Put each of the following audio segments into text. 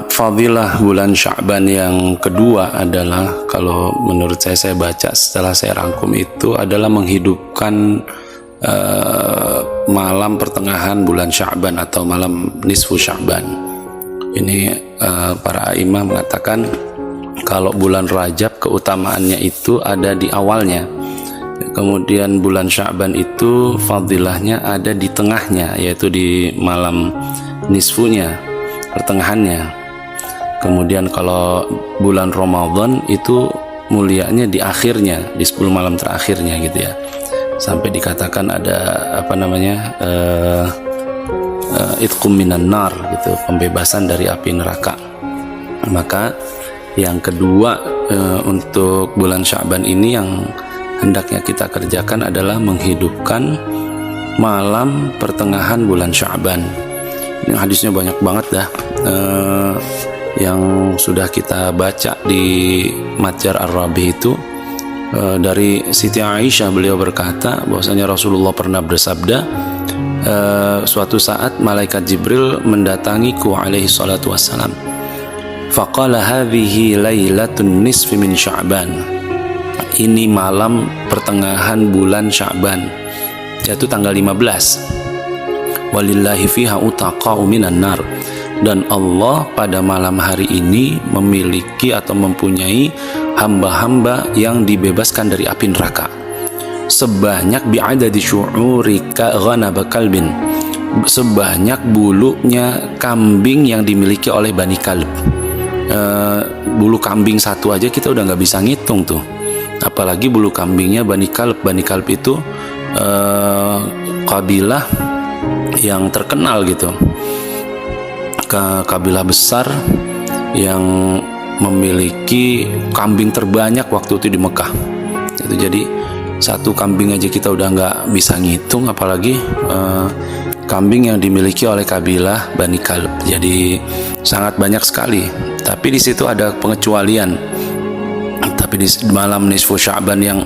Fadilah bulan Sya'ban yang kedua adalah, kalau menurut saya baca setelah saya rangkum itu adalah menghidupkan malam pertengahan bulan Sya'ban atau malam nisfu Sya'ban. Ini para imam mengatakan kalau bulan Rajab keutamaannya itu ada di awalnya, kemudian bulan Sya'ban itu fadilahnya ada di tengahnya, yaitu di malam nisfunya, pertengahannya. Kemudian kalau bulan Ramadan itu mulianya di akhirnya, di 10 malam terakhirnya gitu ya, sampai dikatakan ada itqum minan nar gitu, pembebasan dari api neraka. Maka yang kedua untuk bulan Sya'ban ini yang hendaknya kita kerjakan adalah menghidupkan malam pertengahan bulan Sya'ban. Ini hadisnya banyak banget dah yang sudah kita baca di Matjar Ar-Rabi itu. Dari Siti Aisyah, beliau berkata bahwasanya Rasulullah pernah bersabda, suatu saat malaikat Jibril mendatangiku alaihi salatu wassalam, faqala hadhihi lailatun nisfi min Sya'ban, ini malam pertengahan bulan Sya'ban, yaitu tanggal 15. Walillahi fiha utaqa'u minan nar, dan Allah pada malam hari ini memiliki atau mempunyai hamba-hamba yang dibebaskan dari api neraka sebanyak bi'adadi syu'urika ghanaba kalbin, sebanyak bulunya kambing yang dimiliki oleh Bani Kalb. Bulu kambing satu aja kita udah nggak bisa ngitung tuh, apalagi bulu kambingnya Bani Kalb. Bani Kalb itu kabilah yang terkenal gitu, kabilah besar yang memiliki kambing terbanyak waktu itu di Mekah. Itu jadi satu kambing aja kita udah nggak bisa ngitung, apalagi kambing yang dimiliki oleh kabilah Bani Kalb. Jadi sangat banyak sekali. Tapi di situ ada pengecualian. Tapi di malam nisfu Sya'ban yang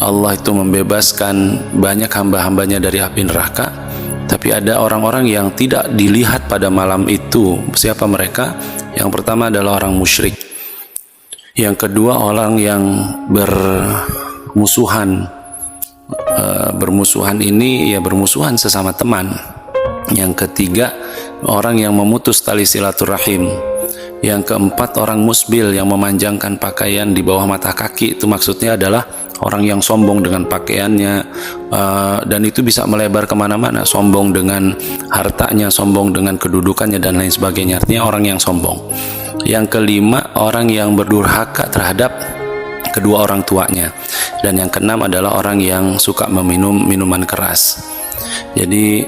Allah itu membebaskan banyak hamba-hambanya dari api neraka, tapi ada orang-orang yang tidak dilihat pada malam itu. Siapa mereka? Yang pertama adalah orang musyrik. Yang kedua orang yang bermusuhan. Bermusuhan ini ya bermusuhan sesama teman. Yang ketiga orang yang memutus tali silaturahim. Yang keempat orang musbil yang memanjangkan pakaian di bawah mata kaki. Itu maksudnya adalah orang yang sombong dengan pakaiannya, dan itu bisa melebar kemana-mana. Sombong dengan hartanya, sombong dengan kedudukannya, dan lain sebagainya. Artinya orang yang sombong. Yang kelima orang yang berdurhaka terhadap kedua orang tuanya. Dan yang keenam adalah orang yang suka meminum minuman keras. Jadi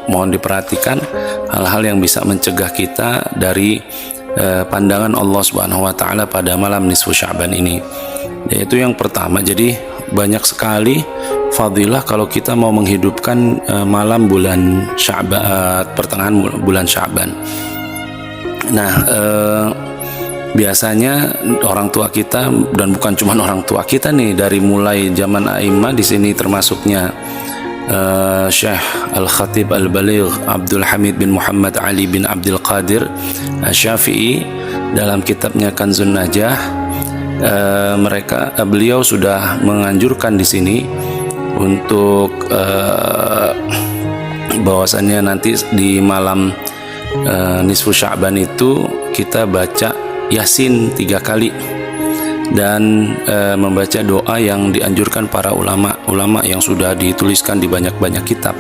mohon diperhatikan hal-hal yang bisa mencegah kita dari pandangan Allah Subhanahu wa taala pada malam nisfu Sya'ban ini. Yaitu yang pertama, jadi banyak sekali fadilah kalau kita mau menghidupkan malam bulan Sya'ban, pertengahan bulan Sya'ban. Nah, biasanya orang tua kita, dan bukan cuma orang tua kita nih, dari mulai zaman A'immah di sini termasuknya Syekh Al-Khatib Al-Baligh Abdul Hamid bin Muhammad Ali bin Abdul Qadir Syafi'i dalam kitabnya Kanzun Najah, beliau sudah menganjurkan di sini untuk bahwasannya nanti di malam nisfu Sya'ban itu kita baca Yasin 3 kali dan membaca doa yang dianjurkan para ulama yang sudah dituliskan di banyak-banyak kitab.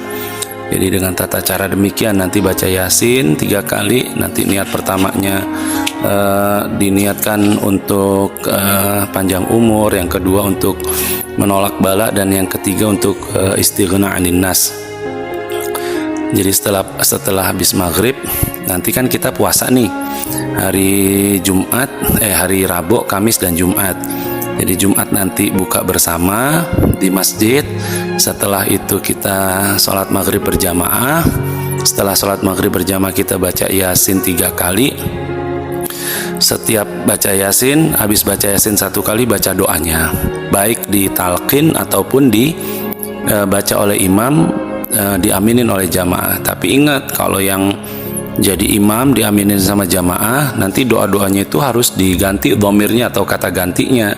Jadi dengan tata cara demikian, nanti baca Yasin 3 kali. Nanti niat pertamanya diniatkan untuk panjang umur, yang kedua untuk menolak bala, dan yang ketiga untuk istighna 'anin nas. Jadi setelah habis maghrib nanti kan kita puasa nih hari Jumat, hari Rabu, Kamis dan Jumat. Jadi Jumat nanti buka bersama di masjid. Setelah itu kita sholat maghrib berjamaah. Setelah sholat maghrib berjamaah kita baca Yasin 3 kali. Setiap baca Yasin, habis baca Yasin 1 kali baca doanya, baik di talqin ataupun dibaca oleh imam, diaminin oleh jamaah. Tapi ingat, kalau yang jadi imam, diaminin sama jamaah, nanti doa-doanya itu harus diganti dhamirnya atau kata gantinya.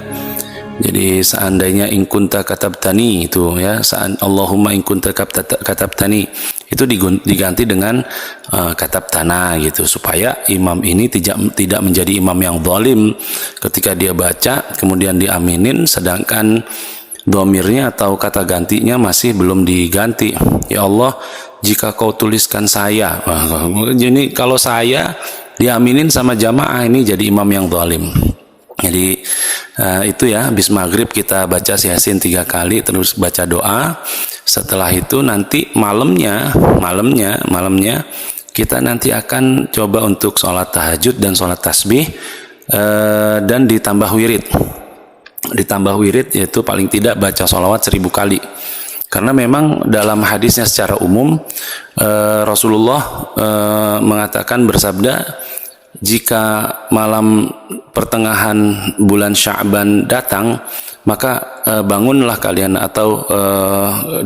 Jadi seandainya in kunta katabtani itu ya, Allahumma in kunta katabtani itu diganti dengan katabtana gitu, supaya imam ini tidak menjadi imam yang zalim ketika dia baca kemudian diaminin sedangkan dhamirnya atau kata gantinya masih belum diganti. Ya Allah, jika kau tuliskan saya, jadi kalau saya diaminin sama jamaah ini jadi imam yang zalim. Jadi itu ya, habis maghrib kita baca Yasin 3 kali, terus baca doa. Setelah itu nanti malamnya kita nanti akan coba untuk sholat tahajud dan sholat tasbih, dan ditambah wirid. Ditambah wirid yaitu paling tidak baca sholawat 1000 kali. Karena memang dalam hadisnya secara umum Rasulullah mengatakan, bersabda, jika malam pertengahan bulan Sya'ban datang, maka bangunlah kalian atau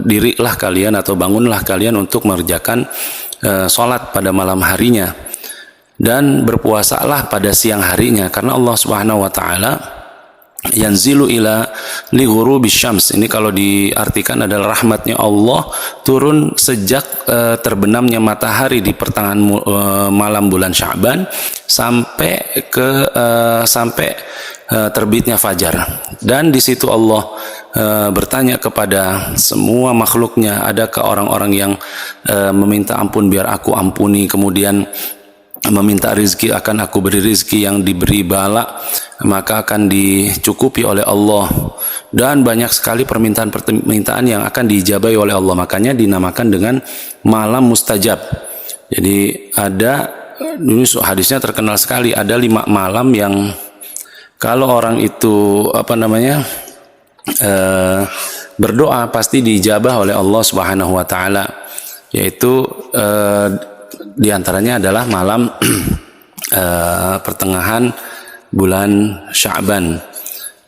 dirilah kalian atau bangunlah kalian untuk mengerjakan sholat pada malam harinya, dan berpuasalah pada siang harinya, karena Allah Subhanahu wa taala yanzilu ila li ghurubis syams. Ini kalau diartikan adalah rahmatnya Allah turun sejak terbenamnya matahari di pertengahan malam bulan Sya'ban sampai terbitnya fajar. Dan di situ Allah bertanya kepada semua makhluknya, adakah orang-orang yang meminta ampun biar aku ampuni, kemudian meminta rizki akan aku beri rizki, yang diberi bala maka akan dicukupi oleh Allah, dan banyak sekali permintaan yang akan diijabahi oleh Allah. Makanya dinamakan dengan malam mustajab. Jadi ada, ini hadisnya terkenal sekali, ada 5 malam yang kalau orang itu berdoa pasti diijabah oleh Allah Subhanahu wa taala, yaitu diantaranya adalah malam pertengahan bulan Sya'ban.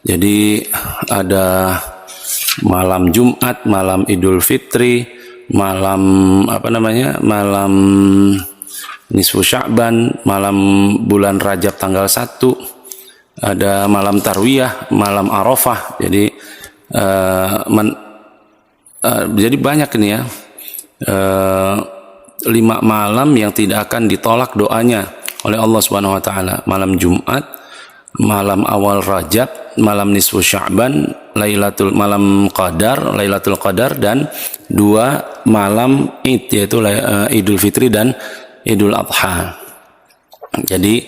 Jadi ada malam Jumat, malam Idul Fitri, malam malam nisfu Sya'ban, malam bulan Rajab tanggal 1, ada malam Tarwiyah, malam Arafah. Jadi jadi banyak ini ya, 5 malam yang tidak akan ditolak doanya oleh Allah Subhanahu wa taala. Malam Jumat, malam awal Rajab, malam nisfu Sya'ban, malam Qadar, Lailatul Qadar, dan 2 malam Id, yaitu Idul Fitri dan Idul Adha. Jadi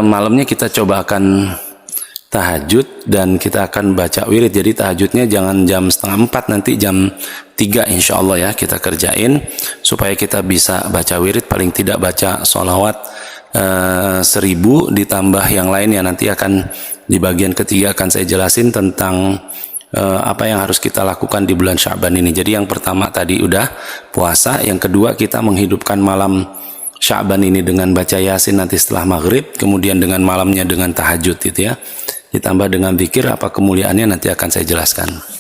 malamnya kita coba akan tahajud dan kita akan baca wirid. Jadi tahajudnya jangan jam 3:30, nanti jam 3 insya Allah ya kita kerjain, supaya kita bisa baca wirid, paling tidak baca sholawat 1000 ditambah yang lain ya. Nanti akan di bagian ketiga akan saya jelasin tentang apa yang harus kita lakukan di bulan Sya'ban ini. Jadi yang pertama tadi udah puasa, yang kedua kita menghidupkan malam Sya'ban ini dengan baca Yasin nanti setelah maghrib, kemudian dengan malamnya dengan tahajud gitu ya, ditambah dengan zikir. Apa kemuliaannya nanti akan saya jelaskan.